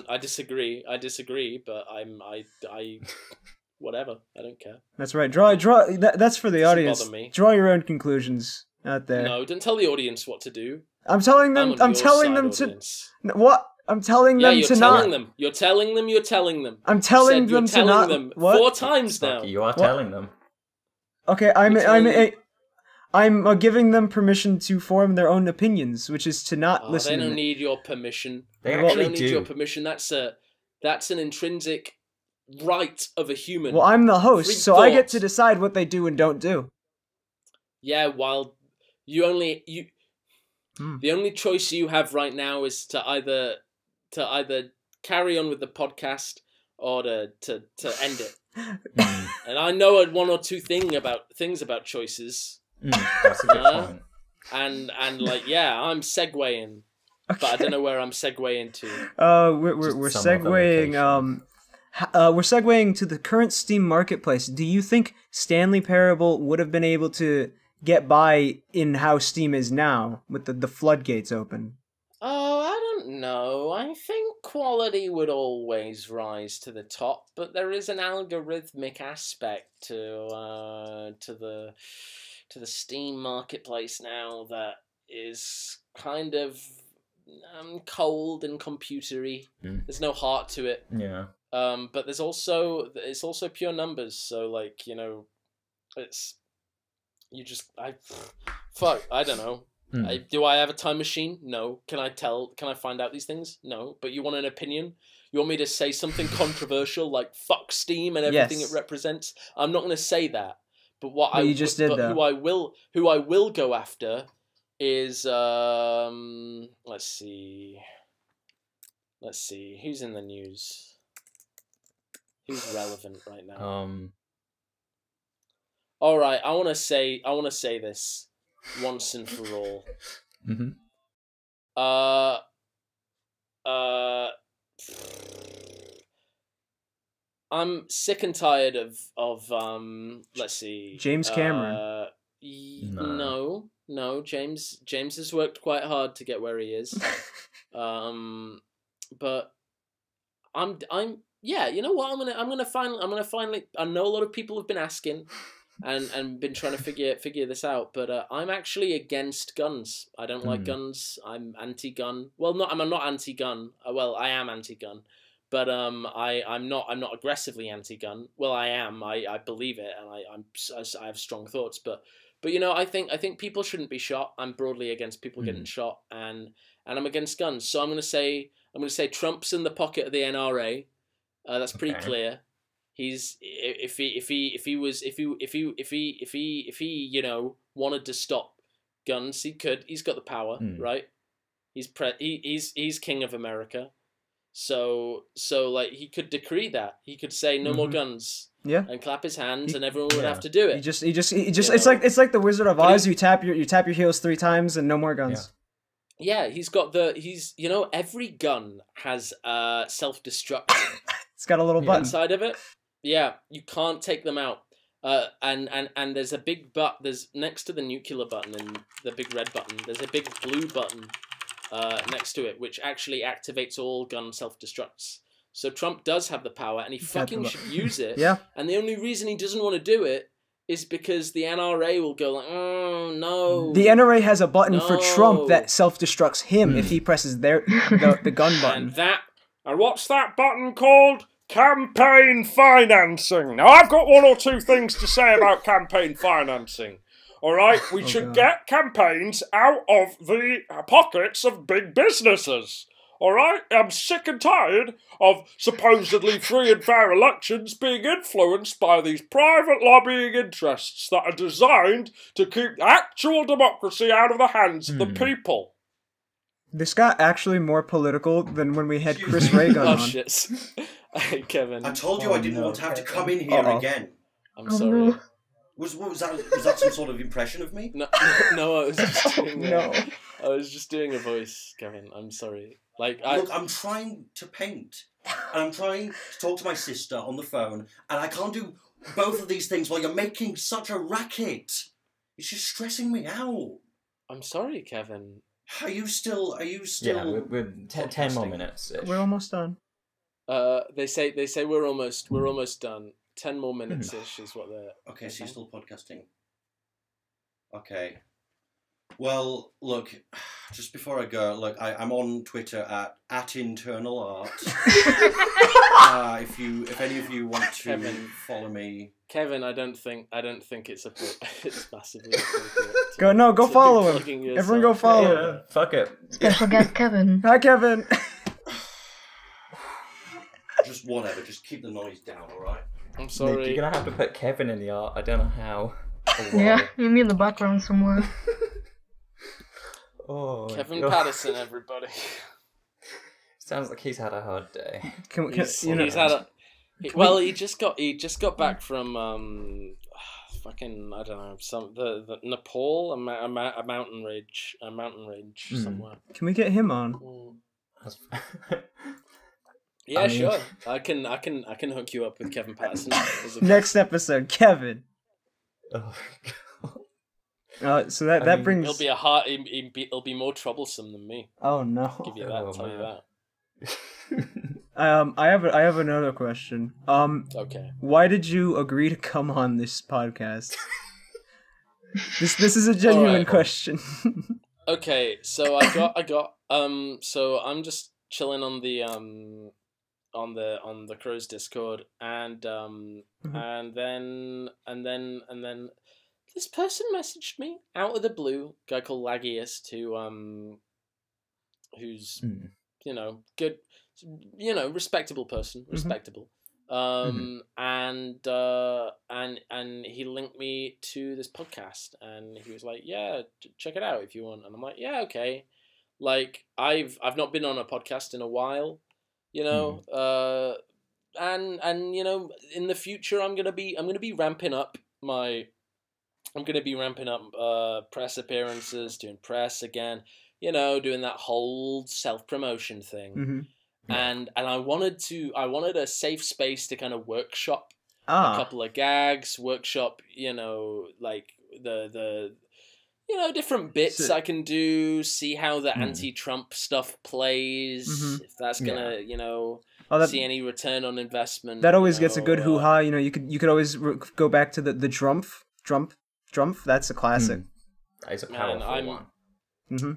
I disagree. But I whatever. I don't care. That's right. Draw. That's for the audience. Bother me. Draw your own conclusions out there. No, don't tell the audience what to do. I'm telling them. I'm telling them to. What? I'm telling them to not. You're telling them. You're telling them. I'm telling them to not. Them what? 4 times now. You are telling them. Okay, I'm giving them permission to form their own opinions, which is to not listen. They don't need your permission. They actually don't need your permission. That's an intrinsic right of a human. Well, I'm the host, so I get to decide what they do and don't do. Yeah, while you The only choice you have right now is to either carry on with the podcast or to end it. And I know one or two things about choices. That's a good point. And I'm segueing, but I don't know where I'm segueing to. We're segueing. We're segueing to the current Steam marketplace. Do you think Stanley Parable would have been able to get by in how Steam is now with the floodgates open? Oh, I don't know. I think quality would always rise to the top, but there is an algorithmic aspect to the Steam marketplace now that is kind of cold and computery. There's no heart to it. Yeah. But it's also pure numbers. So like, you know, I don't know. Do I have a time machine? No. Can I find out these things? No. But you want an opinion? You want me to say something controversial like fuck Steam and everything it represents? I'm not going to say that. But who I will go after is let's see who's in the news. Who's relevant right now? All right, I want to say this once and for all. I'm sick and tired of let's see. James Cameron. No, James has worked quite hard to get where he is. But you know what? I'm gonna finally. I know a lot of people have been asking, and been trying to figure this out. But I'm actually against guns. I don't like guns. I'm anti-gun. Well, I'm not anti-gun. Well, I am anti-gun, but I'm not aggressively anti-gun. Well, I am. I believe it, and I have strong thoughts. But you know, I think people shouldn't be shot. I'm broadly against people getting shot, and I'm against guns. So I'm gonna say Trump's in the pocket of the NRA. That's pretty clear. He's if he you know wanted to stop guns, he could. He's got the power, right? He's king of America. So like he could decree that. He could say no more guns. Yeah. And clap his hands, and everyone would have to do it. He just. It's like the Wizard of Oz. You tap your heels 3 times, and no more guns. Yeah, you know, every gun has self-destruct. It's got a little button inside of it. Yeah, you can't take them out. And there's a big there's next to the nuclear button and the big red button, there's a big blue button next to it, which actually activates all gun self-destructs. So Trump does have the power, and he fucking should use it. Yeah. And the only reason he doesn't want to do it is because the NRA will go like, oh, no. The NRA has a button for Trump that self-destructs him if he presses the gun button. And what's that button called? Campaign financing. Now, I've got 1 or 2 things to say about campaign financing. All right? We should get campaigns out of the pockets of big businesses. All right? I'm sick and tired of supposedly free and fair elections being influenced by these private lobbying interests that are designed to keep actual democracy out of the hands of the people. This got actually more political than when we had Chris Reagan on. Oh, shit. Hey, Kevin. I told you I didn't want to have to come in here again. I'm sorry. Was that some sort of impression of me? No, I was just doing I was just doing a voice, Kevin. I'm sorry. Look, I'm trying to paint, and I'm trying to talk to my sister on the phone, and I can't do both of these things while you're making such a racket. It's just stressing me out. I'm sorry, Kevin. Are you still? Yeah, we're 10 more minutes. We're almost done. They say we're almost done. 10 more minutes ish is what they're. Okay, so you're still podcasting. Okay. Well, look, just before I go, look, I'm on Twitter at internalart. If any of you want to follow me, Kevin, I don't think it's massively appropriate. Go follow him. Everyone go follow him. Fuck it. Special guest Kevin. Hi, Kevin. Just whatever. Just keep the noise down, all right? I'm sorry. Nick, you're gonna have to put Kevin in the art. I don't know how. Yeah, you mean the background somewhere. Oh, Kevin God. Patterson, everybody. Sounds like he's had a hard day. He's had a. He just got back from fucking, I don't know, the Nepal, a mountain range somewhere. Can we get him on? Yeah, sure. I can hook you up with Kevin Patterson. Next episode, Kevin. Oh, so that brings. It'll be more troublesome than me. Oh no! I'll give you that. I'll tell you that. I have another question. Okay. Why did you agree to come on this podcast? This is a genuine question. Okay, so I got so I'm just chilling on the Crow's Discord, and and then this person messaged me out of the blue, a guy called Laggiest, who's good, respectable person, respectable. And he linked me to this podcast, and he was like, yeah, check it out if you want. And I'm like, yeah, okay. Like, I've not been on a podcast in a while, and in the future I'm gonna be ramping up press appearances, doing press again, doing that whole self-promotion thing. And I wanted a safe space to kind of workshop a couple of gags, workshop, like the different bits I can do, see how the anti-Trump stuff plays, if that's gonna, see any return on investment. That always gets a good hoo-ha. You could always go back to the Trump. That's a classic. That is a powerful one.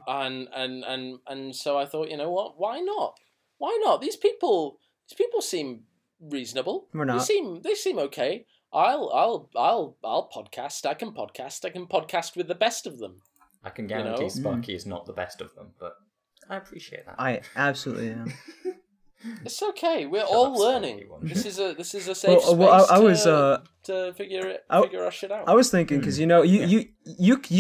And so I thought, you know what? Why not? Why not? These people seem reasonable. We're not. They seem okay. I'll podcast. I can podcast with the best of them. I can guarantee Sparky is not the best of them, but I appreciate that. I absolutely am. It's okay. We're all learning. This is a safe space to figure our shit out. I was thinking because you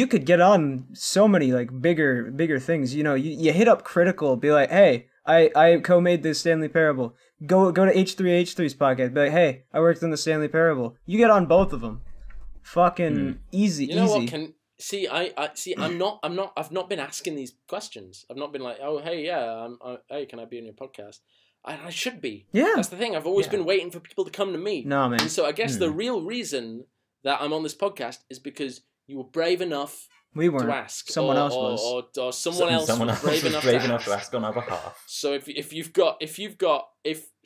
could get on so many like bigger things. You hit up Critical, be like, hey, I co-made this Stanley Parable. Go to H3H3's podcast. Be like, hey, I worked on the Stanley Parable. You get on both of them. Fucking easy. You know what? I've not been asking these questions. I've not been like, oh, hey, yeah, hey, can I be on your podcast? I should be. Yeah. That's the thing. I've always been waiting for people to come to me. No, man. And so I guess the real reason that I'm on this podcast is because you were brave enough to ask. Someone else was. Or someone else was brave enough to ask on our behalf. So if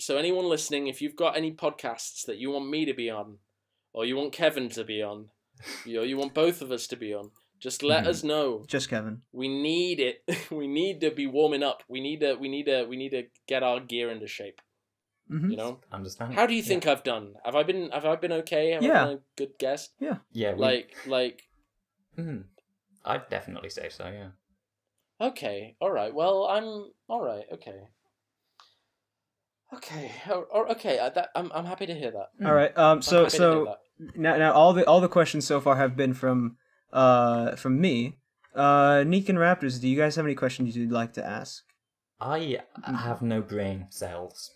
anyone listening, if you've got any podcasts that you want me to be on, or you want Kevin to be on, you want both of us to be on, just let us know. Just Kevin. We need it. We need to be warming up. We need to get our gear into shape. Understand. How do you think I've done? Have I been okay? Have I been a good guest? Yeah. Yeah. I'd definitely say so. Yeah. Okay. All right. Well, I'm all right. Okay. Okay. Okay. I'm happy to hear that. All right. So now all the questions so far have been from me. Neek and Raptors, do you guys have any questions you'd like to ask? I have no brain cells.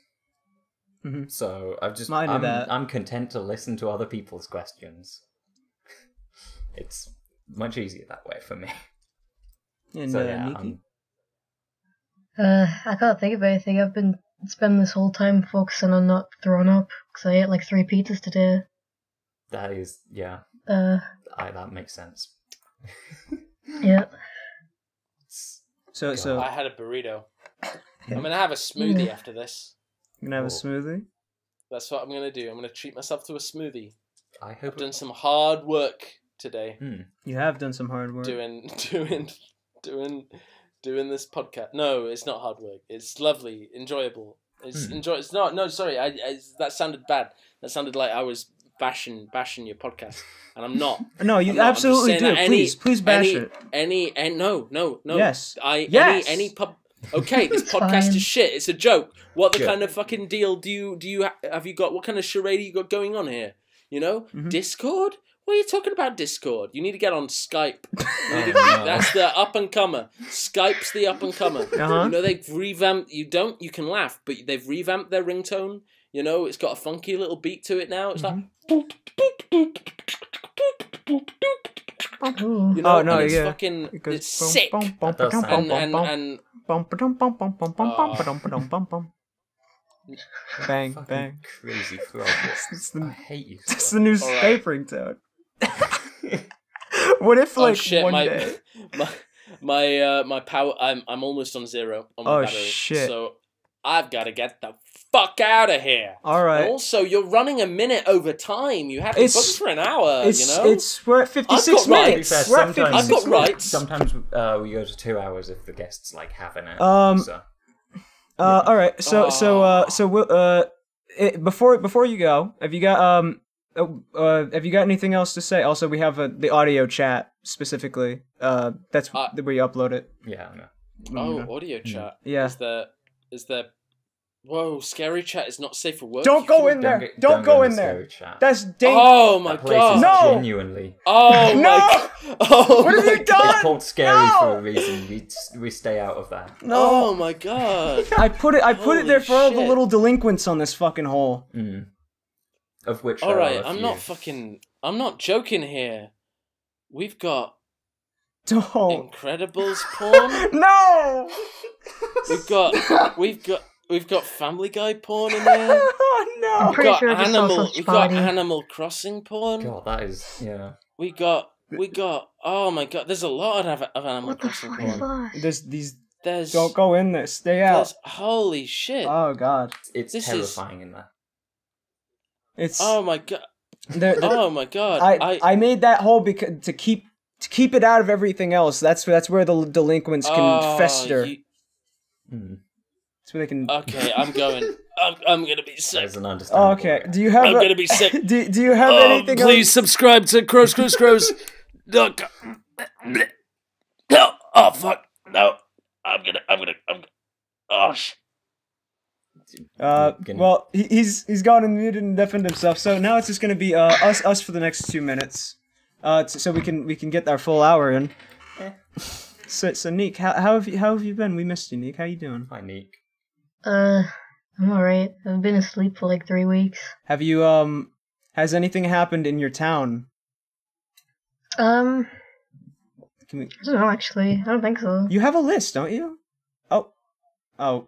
So I'm content to listen to other people's questions. It's much easier that way for me. And Nikki? I can't think of anything. I've been spending this whole time focusing on not throwing up because I ate like 3 pizzas today. That is, that makes sense. Yeah. So I had a burrito. I'm gonna have a smoothie after this. You're gonna have a smoothie? That's what I'm gonna do. I'm gonna treat myself to a smoothie. I've done some hard work today. You have done some hard work. Doing this podcast. No, it's not hard work. It's lovely, enjoyable. It's not. No, sorry. That sounded bad. That sounded like I was bashing your podcast, and I'm not. No, you absolutely do. Please bash it. No. Yes. Any pub. Okay, this podcast is shit. It's a joke. What the kind of fucking deal do you have? You got what kind of charade you got going on here? Discord? What are you talking about, Discord? You need to get on Skype. That's the up and comer. Skype's the up and comer. You know, they've revamped. You can laugh, but they've revamped their ringtone. You know, it's got a funky little beat to it now. It's like. You know, and it's fucking. It's sick. Bang, bang. Crazy frog. I hate you. It's the new Skype ringtone. What if, like, one day... My power... I'm almost on 0 on my battery. Shit. So, I've got to get the fuck out of here. Alright. Also, you're running a minute over time. You have to book for an hour, you know? We're at 56 minutes. I've got rights. Sometimes we go to 2 hours if the guests, like, have an hour. All right. Before you go, have you got anything else to say? Also, we have the audio chat specifically. That's where you upload it. Yeah. I know. Audio chat. Yeah. Is there? Whoa, scary chat is not safe for work. Don't go in there. Don't go in there. That's dangerous. Oh my god. No. Genuinely. Oh no. Oh, what have you done? It's called scary for a reason. We stay out of that. No. Oh my god. I put it there for all the little delinquents on this fucking hole. Of which. All right, I'm not joking here. We've got. Don't. Incredibles porn. No. We've got Family Guy porn in there. Oh no! I'm pretty sure we've got Animal Crossing porn. God, that is We got. Oh my god! There's a lot of Animal Crossing porn. There's. Don't go in there. Stay out. Holy shit! Oh god! It's terrifying in there. It's. Oh my god! Oh my god! I made that hole because to keep it out of everything else. That's where the delinquents can fester. So they can. Okay, I'm going. I'm gonna be sick. There's an understandable. Okay. Do you have? I'm gonna be sick. Do you have anything? Please subscribe to Crows. No. Oh fuck. No. I'm gonna. Oh shit. Well, he's gone and muted and deafened himself. So now it's just gonna be us for the next 2 minutes. So we can get our full hour in. So Neek, how have you been? We missed you, Neek. How you doing? Hi, Neek. I'm alright. I've been asleep for like 3 weeks. Have you has anything happened in your town? I don't know, actually. I don't think so. You have a list, don't you? Oh.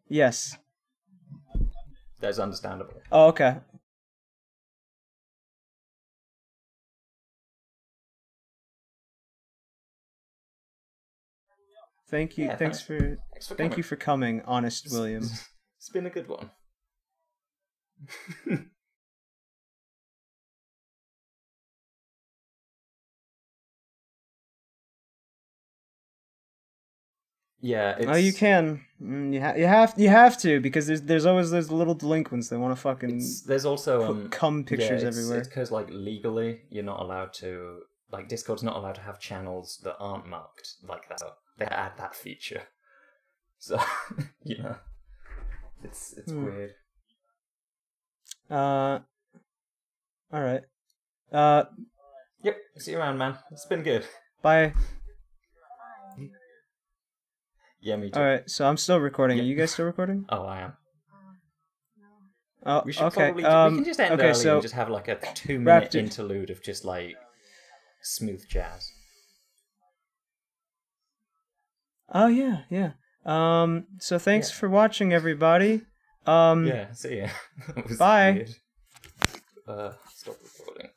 Yes. That's understandable. Oh, okay. Thank you. Yeah, thanks for thank you for coming, Honest William. It's been a good one. Yeah, it's... Oh, you can. You have to because there's always those little delinquents that want to fucking. There's also cum pictures everywhere. It's because like legally you're not allowed to, like, Discord's not allowed to have channels that aren't marked like that. So they add that feature. So you know, it's weird. All right. Yep. See you around, man. It's been good. Bye. Yeah, me too. All right, so I'm still recording. Are you guys still recording? Oh, I am. Oh, we should okay. Probably, we can just end early so and just have like a 2-minute interlude of just like smooth jazz. Oh yeah. So thanks for watching, everybody. Yeah, see ya. Bye. Weird. Stop recording.